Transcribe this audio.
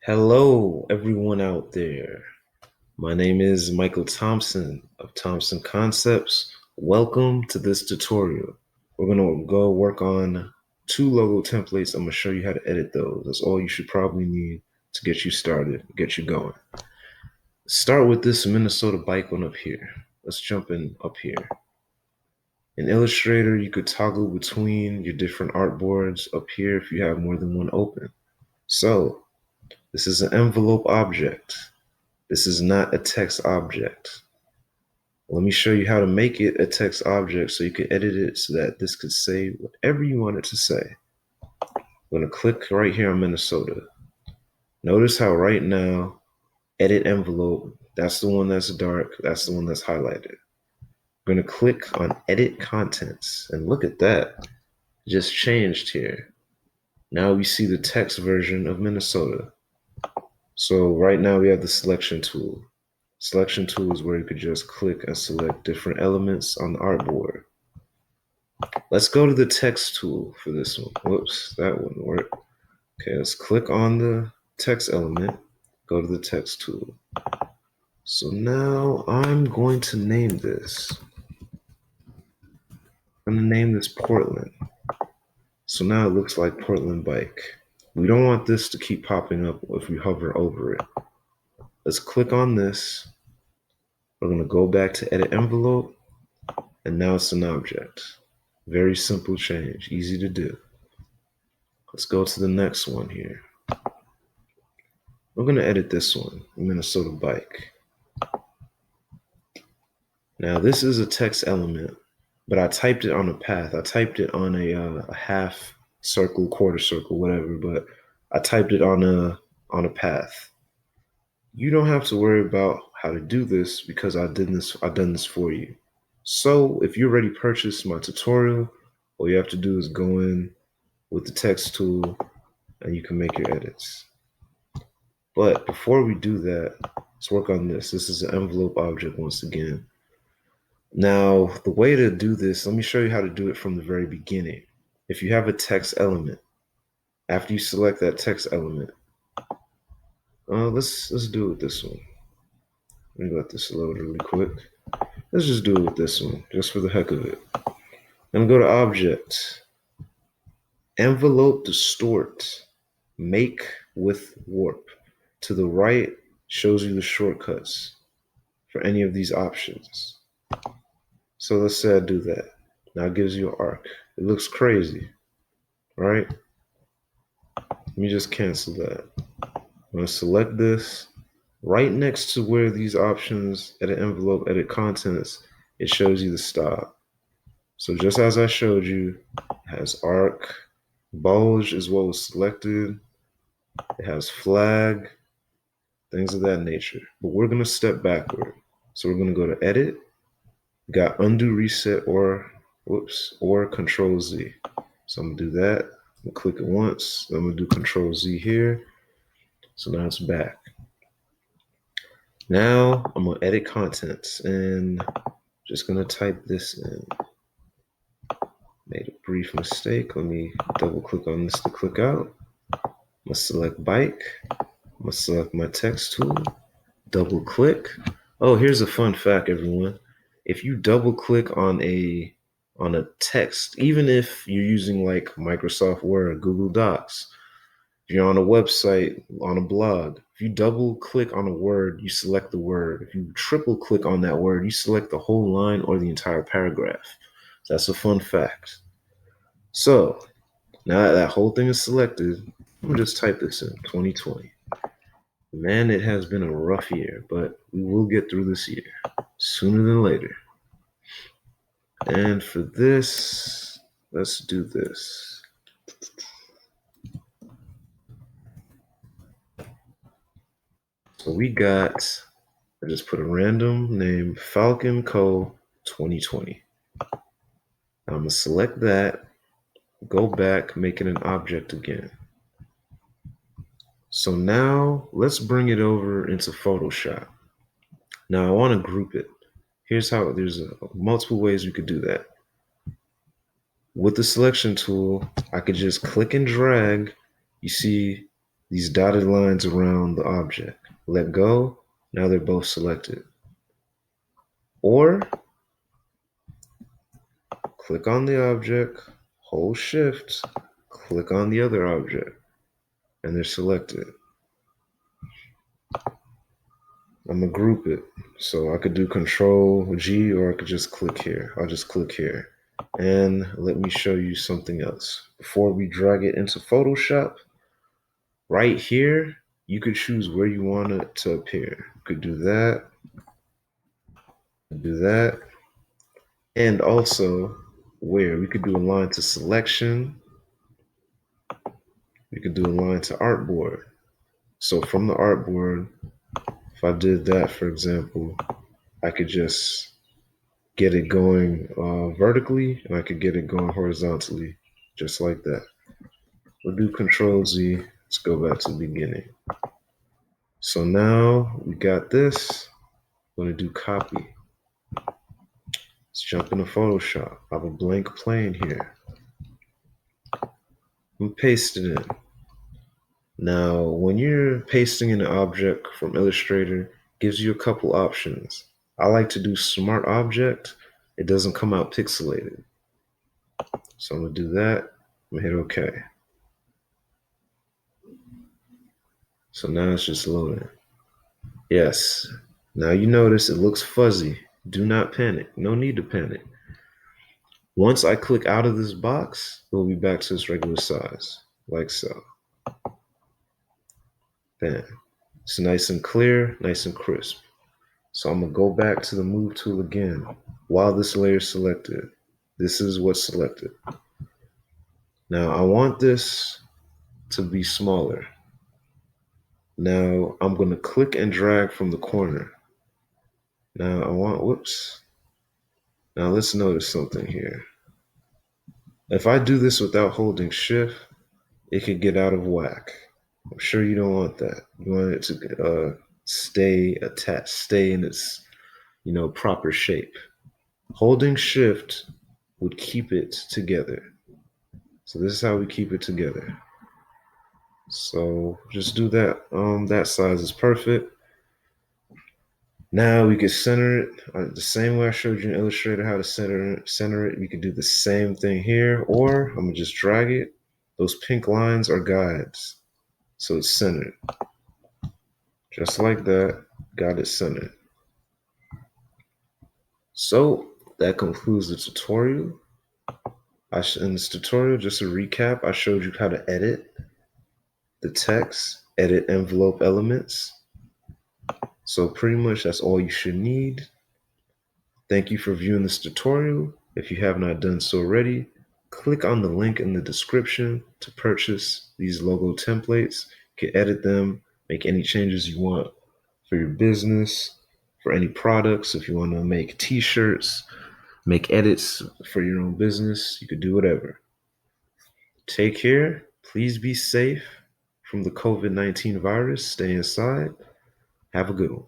Hello, everyone out there. My name is Michael Thompson of Thompson Concepts. Welcome to this tutorial. We're going to go work on two logo templates. I'm going to show you how to edit those. That's all you should probably need to get you started, get you going. Start with this Minnesota bike one up here. Let's jump in up here. In Illustrator, you could toggle between your different artboards up here if you have more than one open. So this is an envelope object. This is not a text object. Let me show you how to make it a text object so you can edit it so that this could say whatever you want it to say. I'm going to click right here on Minnesota. Notice how right now, edit envelope, that's the one that's dark, that's the one that's highlighted. I'm going to click on edit contents and look at that. It just changed here. Now we see the text version of Minnesota. So right now we have the selection tool. Selection tool is where you could just click and select different elements on the artboard. Let's go to the text tool for this one. Whoops, that wouldn't work. Okay, let's click on the text element, go to the text tool. So now I'm going to name this. I'm going to name this Portland. So now it looks like Portland bike. We don't want this to keep popping up if we hover over it. Let's click on this. We're going to go back to edit envelope, and now it's an object. Very simple change, easy to do. Let's go to the next one here. We're going to edit this one, Minnesota bike. Now this is a text element, but I typed it on a path. I typed it on a half circle, quarter circle, whatever, but I typed it on a path. You don't have to worry about how to do this because I've done this for you. So if you already purchased my tutorial, all you have to do is go in with the text tool and you can make your edits. But before we do that, let's work on this. This is an envelope object once again. Now, the way to do this, let me show you how to do it from the very beginning. If you have a text element, after you select that text element, let's do it with this one. Let me let this load really quick. Let's just do it with this one, just for the heck of it. I'm going to go to Object, Envelope Distort, Make with Warp. To the right shows you the shortcuts for any of these options. So let's say I do that. Now it gives you an arc. It looks crazy, right? Let me just cancel that. I'm going to select this. Right next to where these options, edit envelope, edit contents, it shows you the style. So just as I showed you, it has arc, bulge as well as selected. It has flag, things of that nature. But we're going to step backward. So we're going to go to edit, got undo reset or control Z. So I'm going to do that. I'm going to click it once. Then I'm going to do control Z here. So now it's back. Now I'm going to edit contents and just going to type this in. Made a brief mistake. Let me double click on this to click out. I'm going to select bike. I'm going to select my text tool. Double click. Oh, here's a fun fact, everyone. If you double click on a text, even if you're using like Microsoft Word, Google Docs, if you're on a website, on a blog, if you double click on a word, you select the word. If you triple click on that word, you select the whole line or the entire paragraph. That's a fun fact. So now that that whole thing is selected, I'm gonna just type this in, 2020. Man, it has been a rough year, but we will get through this year sooner than later. And for this, let's do this. So we got, I just put a random name, Falcon Co 2020. I'm gonna select that, go back, make it an object again. So now let's bring it over into Photoshop. Now I want to group it. Here's how, there's multiple ways we could do that. With the selection tool, I could just click and drag. You see these dotted lines around the object. Let go, now they're both selected. Or click on the object, hold shift, click on the other object, and they're selected. I'm gonna group it. So I could do Control G, or I could just click here. I'll just click here. And let me show you something else. Before we drag it into Photoshop, right here, you could choose where you want it to appear. You could do that, do that, and also where we could do align to selection. We could do align to artboard. So from the artboard, if I did that, for example, I could just get it going vertically, and I could get it going horizontally, just like that. We'll do Control Z. Let's go back to the beginning. So now we got this. I'm going to do copy. Let's jump into Photoshop. I have a blank plane here. I'm pasting it in. Now, when you're pasting in an object from Illustrator, it gives you a couple options. I like to do Smart Object. It doesn't come out pixelated. So I'm going to do that. I'm going to hit OK. So now it's just loading. Yes. Now you notice it looks fuzzy. Do not panic. No need to panic. Once I click out of this box, it will be back to its regular size, like so. Bam. It's nice and clear, nice and crisp. So I'm gonna go back to the move tool again. While this layer is selected, this is what's selected. Now I want this to be smaller. Now I'm gonna click and drag from the corner. Now I want, whoops. Now let's notice something here. If I do this without holding shift, it could get out of whack. I'm sure you don't want that. You want it to stay attached, stay in its, proper shape. Holding shift would keep it together. So this is how we keep it together. So just do that. That size is perfect. Now we can center it the same way I showed you in Illustrator how to center it. We could do the same thing here, or I'm gonna just drag it. Those pink lines are guides. So it's centered. Just like that, got it centered. So that concludes the tutorial. In this tutorial, just a recap, I showed you how to edit the text, edit envelope elements. So pretty much that's all you should need. Thank you for viewing this tutorial. If you have not done so already, click on the link in the description to purchase these logo templates. You can edit them, make any changes you want for your business, for any products. If you want to make t-shirts, make edits for your own business, you could do whatever. Take care. Please be safe from the COVID-19 virus. Stay inside. Have a good one.